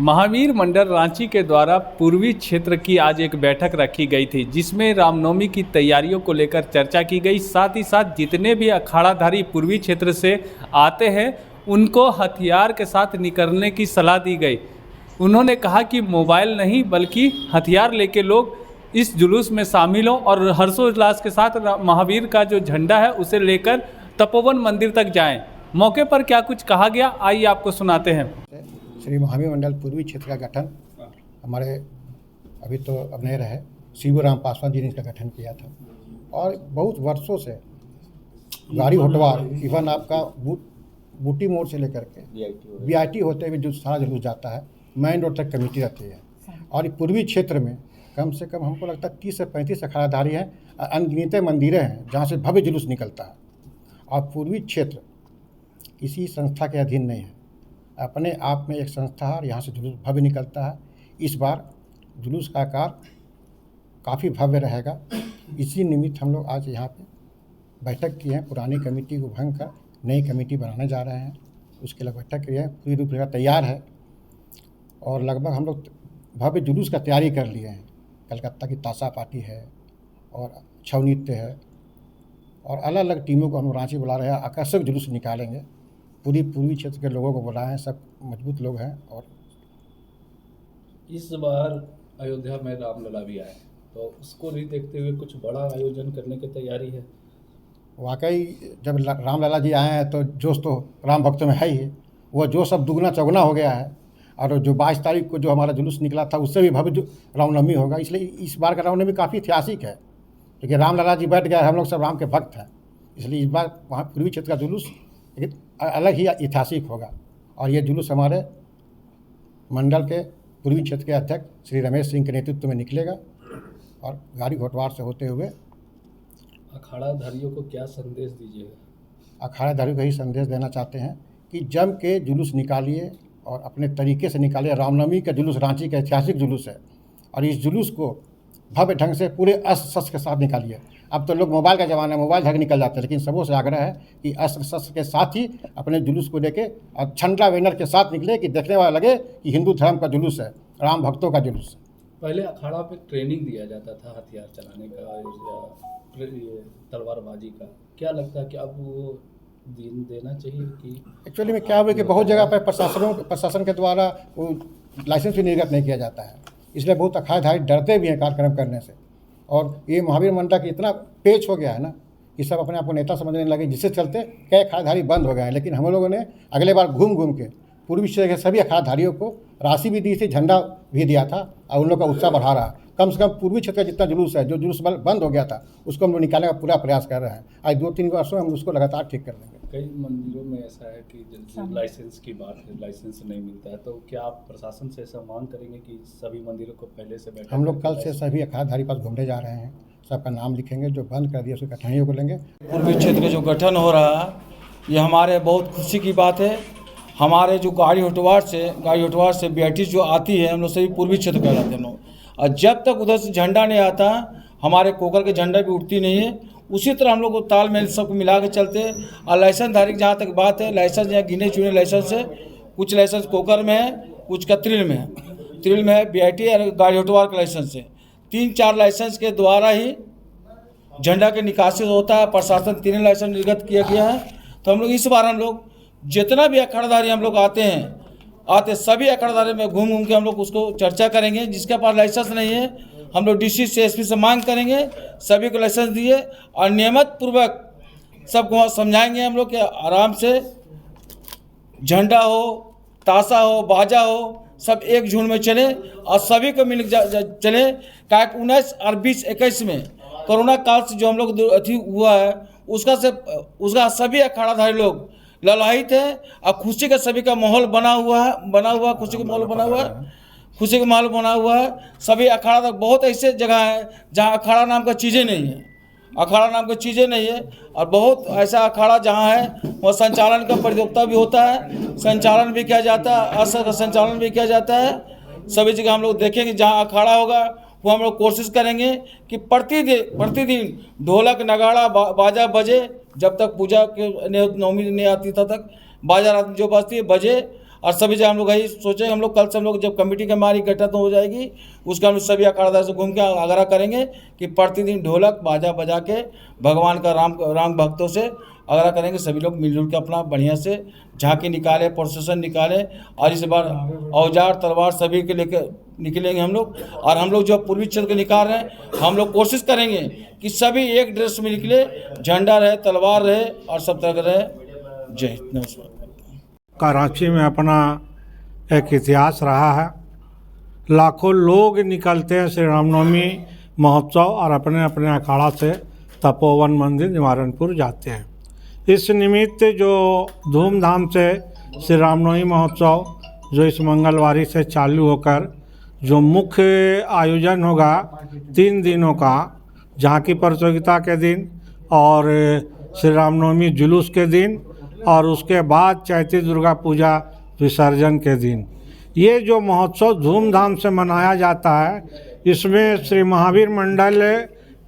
महावीर मंडल रांची के द्वारा पूर्वी क्षेत्र की आज एक बैठक रखी गई थी, जिसमें रामनवमी की तैयारियों को लेकर चर्चा की गई। साथ ही साथ जितने भी अखाड़ाधारी पूर्वी क्षेत्र से आते हैं उनको हथियार के साथ निकलने की सलाह दी गई। उन्होंने कहा कि मोबाइल नहीं बल्कि हथियार लेके लोग इस जुलूस में शामिल हों और हर्षोल्लास के साथ महावीर का जो झंडा है उसे लेकर तपोवन मंदिर तक जाएं। मौके पर क्या कुछ कहा गया, आइए आपको सुनाते हैं। श्री महावीर मंडल पूर्वी क्षेत्र का गठन हमारे अभी तो अब नहीं रहे शिवराम पासवान जी ने इसका गठन किया था और बहुत वर्षों से गाड़ी होटवार इवन आपका बूटी मोड़ से लेकर के बीआईटी होते हुए जो सारा जुलूस जाता है मेन रोड तक कमेटी रहती है। और पूर्वी क्षेत्र में कम से कम हमको लगता है 30 से 35 अखाड़ाधारी हैं, अनगिनत मंदिरें हैं जहाँ से भव्य जुलूस निकलता है। और पूर्वी क्षेत्र किसी संस्था के अधीन नहीं है, अपने आप में एक संस्था है और यहाँ से जुलूस भव्य निकलता है। इस बार जुलूस का आकार काफ़ी भव्य रहेगा। इसी निमित्त हम लोग आज यहाँ पे बैठक की है, पुरानी कमेटी को भंग कर नई कमेटी बनाने जा रहे हैं। उसके लिए बैठक की है, पूरी रूपरेखा तैयार है और लगभग हम लोग भव्य जुलूस का तैयारी कर लिए हैं। कलकत्ता की ताशा पार्टी है और छऊ नृत्य है और अलग अलग टीमों को हम रांची बुला रहे हैं। आकर्षक जुलूस निकालेंगे, पूर्वी क्षेत्र के लोगों को बुलाएं, सब मजबूत लोग हैं। और इस बार अयोध्या में रामलला भी आए तो उसको भी देखते हुए कुछ बड़ा आयोजन करने की तैयारी है। वाकई जब रामलला जी आए हैं तो जोश तो राम भक्तों में है ही, वो जोश अब दुगना चौगुना हो गया है। और जो 22 तारीख को जो हमारा जुलूस निकला था उससे भी भव्य रामनवमी होगा। इसलिए इस बार का रामनवमी काफ़ी ऐतिहासिक है क्योंकि रामलला जी बैठ गए, हम लोग सब राम के भक्त हैं। इसलिए इस बार वहाँ पूर्वी क्षेत्र का जुलूस एक अलग ही ऐतिहासिक होगा। और ये जुलूस हमारे मंडल के पूर्वी क्षेत्र के अध्यक्ष श्री रमेश सिंह के नेतृत्व में निकलेगा और गाड़ी घोटवार से होते हुए। अखाड़ाधारियों को क्या संदेश दीजिएगा? अखाड़ाधारियों को यही संदेश देना चाहते हैं कि जम के जुलूस निकालिए और अपने तरीके से निकालिए। रामनवमी का जुलूस रांची का ऐतिहासिक जुलूस है और इस जुलूस को भव्य ढंग से पूरे अस्त्र शस्त्र के साथ निकालिए। अब तो लोग मोबाइल का ज़माना है, मोबाइल धर निकल जाते हैं, लेकिन सबों से आग्रह है कि अस्त्र शस्त्र के साथ ही अपने जुलूस को लेके और झंडा बैनर के साथ निकले कि देखने वाला लगे कि हिंदू धर्म का जुलूस है, राम भक्तों का जुलूस है। पहले अखाड़ा पे ट्रेनिंग दिया जाता था हथियार चलाने का या तलवारबाजी का, क्या लगता है कि अब वो दिन देना चाहिए कि एक्चुअली में क्या हुआ कि बहुत जगह पर प्रशासन के द्वारा वो लाइसेंस भी निर्गत नहीं किया जाता है, इसलिए बहुत अखाड़ाधारी डरते भी हैं कार्यक्रम करने से। और ये महावीर मंडल की इतना पेच हो गया है ना कि सब अपने आप को नेता समझने लगे, जिससे चलते कई अखाड़ाधारी बंद हो गए हैं। लेकिन हम लोगों ने अगले बार घूम के पूर्वी क्षेत्र के सभी अखाड़ाधारियों को राशि भी दी थी, झंडा भी दिया था और उन लोग का उत्साह बढ़ा रहा। कम से कम पूर्वी क्षेत्र का जितना जुलूस है, जो जुलूस बंद हो गया था, उसको हम लोग निकालने का पूरा प्रयास कर रहे हैं। आज 2-3 वर्षों में हम उसको लगातार ठीक कर देंगे। कई मंदिरों में ऐसा है कि लाइसेंस की बात है, लाइसेंस नहीं मिलता है, तो क्या आप प्रशासन से ऐसा मांग करेंगे कि सभी मंदिरों को पहले से बैठा? हम लोग कल से सभी अखाड़ाधारी पास घूमने जा रहे हैं, सबका नाम लिखेंगे, जो बंद कर दिया उसकी कठिनाइयों को लेंगे। पूर्वी क्षेत्र का जो गठन हो रहा है ये हमारे बहुत खुशी की बात है। हमारे जो गाड़ी होटवार से बीआईटी जो आती है, हम लोग सभी पूर्वी क्षेत्र कहलाते हैं लोग। और जब तक उधर से झंडा नहीं आता, हमारे कोकर के झंडा भी उठती नहीं है। उसी तरह हम लोग को तालमेल सबको मिला के चलते हैं। और लाइसेंस धारी जहाँ तक बात है, लाइसेंस यहाँ गिने चुने लाइसेंस है, कुछ लाइसेंस कोकर में है, कुछ का त्रिल में है, बीआईटी और गाड़ी होटवार का लाइसेंस है। 3-4 लाइसेंस के द्वारा ही झंडा के निकासी होता है। प्रशासन 3 लाइसेंस निर्गत किया गया है। तो हम लोग इस बार हम लोग जितना भी अखाड़ाधारी हम लोग आते सभी अखाड़ाधारी में घूम के हम लोग उसको चर्चा करेंगे। जिसके पास लाइसेंस नहीं है हम लोग डीसी से एसपी से मांग करेंगे, सभी को लाइसेंस दिए और नियमित पूर्वक सबको समझाएंगे हम लोग कि आराम से झंडा हो, ताशा हो, बाजा हो, सब एक झुंड में चले और सभी को मिल चले। क्या 19 और 20-21 में कोरोना काल से जो हम लोग अथी हुआ है उसका सभी अखाड़ाधारी लोग ललायित है और खुशी का सभी का माहौल बना हुआ खुशी का माहौल बना हुआ है। सभी अखाड़ा बहुत ऐसे जगह है जहाँ अखाड़ा नाम का चीज़ें नहीं है और बहुत ऐसा अखाड़ा जहाँ है वह संचालन का प्रतियोगिता भी होता है, संचालन भी किया जाता है, असर का संचालन भी किया जाता है। सभी जगह हम लोग देखेंगे जहाँ अखाड़ा होगा वो हम लोग कोशिश करेंगे कि प्रतिदिन ढोलक नगाड़ा बाजा बजे। जब तक पूजा के नवमी नहीं आती तब तक बाजा रात जो बजती है बजे और सभी जगह हम लोग यही सोचे, हम लोग कल से हम लोग जब कमेटी की हमारी गठन हो जाएगी उसका हम लोग सभी अखाड़ादार से घूम के आग्रह करेंगे कि प्रतिदिन ढोलक बाजा बजा के भगवान का राम भक्तों से आग्रह करेंगे सभी लोग मिलजुल के अपना बढ़िया से झांकी निकाले, प्रोसेसन निकाले और इस बार औजार तलवार सभी के लेकर निकलेंगे हम लोग। और हम लोग जो पूर्वी क्षेत्र के निकाल रहे हैं हम लोग कोशिश करेंगे कि सभी एक ड्रेस में निकले, झंडा रहे, तलवार रहे और सब तरह का रहे। जय हिंद, नमस्कार। कराची में अपना एक इतिहास रहा है। लाखों लोग निकलते हैं श्री रामनवमी महोत्सव और अपने अपने अखाड़ा से तपोवन मंदिर निवारणपुर जाते हैं। इस निमित्त जो धूमधाम से श्री रामनवमी महोत्सव जो इस मंगलवारी से चालू होकर जो मुख्य आयोजन होगा 3 दिनों का, झांकी प्रतियोगिता के दिन और श्री रामनवमी जुलूस के दिन और उसके बाद चैती दुर्गा पूजा विसर्जन के दिन, ये जो महोत्सव धूमधाम से मनाया जाता है इसमें श्री महावीर मंडल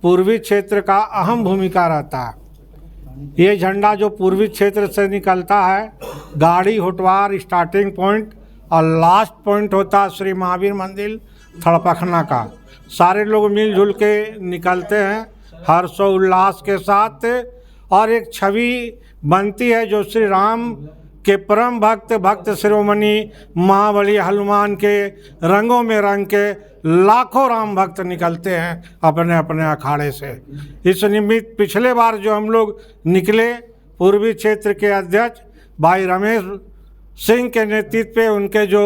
पूर्वी क्षेत्र का अहम भूमिका रहता है। ये झंडा जो पूर्वी क्षेत्र से निकलता है, गाड़ी होटवार स्टार्टिंग पॉइंट और लास्ट पॉइंट होता है श्री महावीर मंदिर थड़पखना का। सारे लोग मिलजुल के निकलते हैं हर्षोल्लास के साथ और एक छवि बनती है जो श्री राम के परम भक्त शिरोमणि महाबली हनुमान के रंगों में रंग के लाखों राम भक्त निकलते हैं अपने अपने अखाड़े से। इस निमित्त पिछले बार जो हम लोग निकले, पूर्वी क्षेत्र के अध्यक्ष भाई रमेश सिंह के नेतृत्व पे उनके जो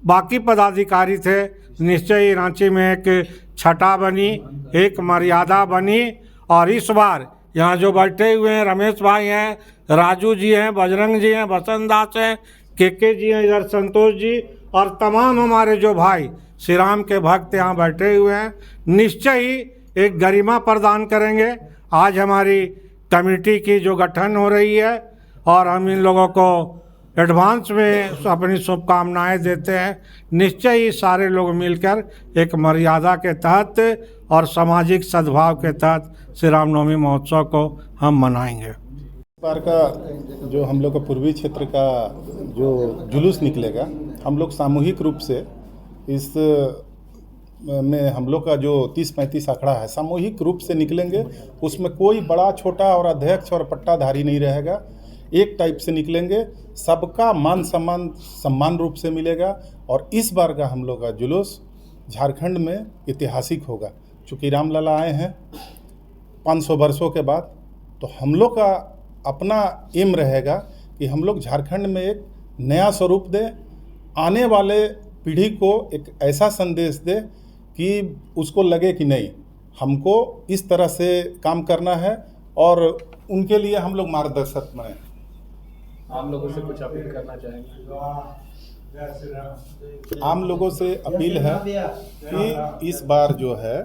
बाकी पदाधिकारी थे, निश्चय ही रांची में एक छटा बनी, एक मर्यादा बनी। और इस बार यहाँ जो बैठे हुए हैं रमेश भाई हैं, राजू जी हैं, बजरंग जी हैं, बसंत दास हैं, के जी हैं, इधर संतोष जी और तमाम हमारे जो भाई श्री राम के भक्त यहाँ बैठे हुए हैं, निश्चय ही एक गरिमा प्रदान करेंगे। आज हमारी कमेटी की जो गठन हो रही है और हम इन लोगों को एडवांस में अपनी शुभकामनाएं देते हैं। निश्चय ही सारे लोग मिलकर एक मर्यादा के तहत और सामाजिक सद्भाव के तहत श्री रामनवमी महोत्सव को हम मनाएंगे। इस बार का जो हम लोग का पूर्वी क्षेत्र का जो जुलूस निकलेगा, हम लोग सामूहिक रूप से इस में हम लोग का जो 30-35 अखाड़ा है सामूहिक रूप से निकलेंगे। उसमें कोई बड़ा छोटा और अध्यक्ष और पट्टाधारी नहीं रहेगा, एक टाइप से निकलेंगे, सबका मान सम्मान समान रूप से मिलेगा। और इस बार का हम लोग का जुलूस झारखंड में ऐतिहासिक होगा। चूँकि रामलला आए हैं 500 वर्षों के बाद, तो हम लोग का अपना एम रहेगा कि हम लोग झारखंड में एक नया स्वरूप दें, आने वाले पीढ़ी को एक ऐसा संदेश दे कि उसको लगे कि नहीं, हमको इस तरह से काम करना है और उनके लिए हम लोग मार्गदर्शक बने। आम लोगों से कुछ अपील करना चाहेंगे? आम लोगों से अपील है कि इस बार जो है,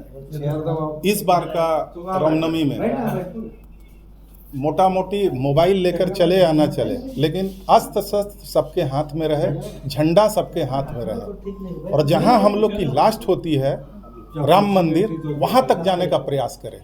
इस बार का रामनवमी में मोटा मोटी मोबाइल लेकर चले या ना चले, लेकिन अस्त्र शस्त्र सबके हाथ में रहे, झंडा सबके हाथ में रहे और जहां हम लोग की लास्ट होती है राम मंदिर, वहां तक जाने का प्रयास करें।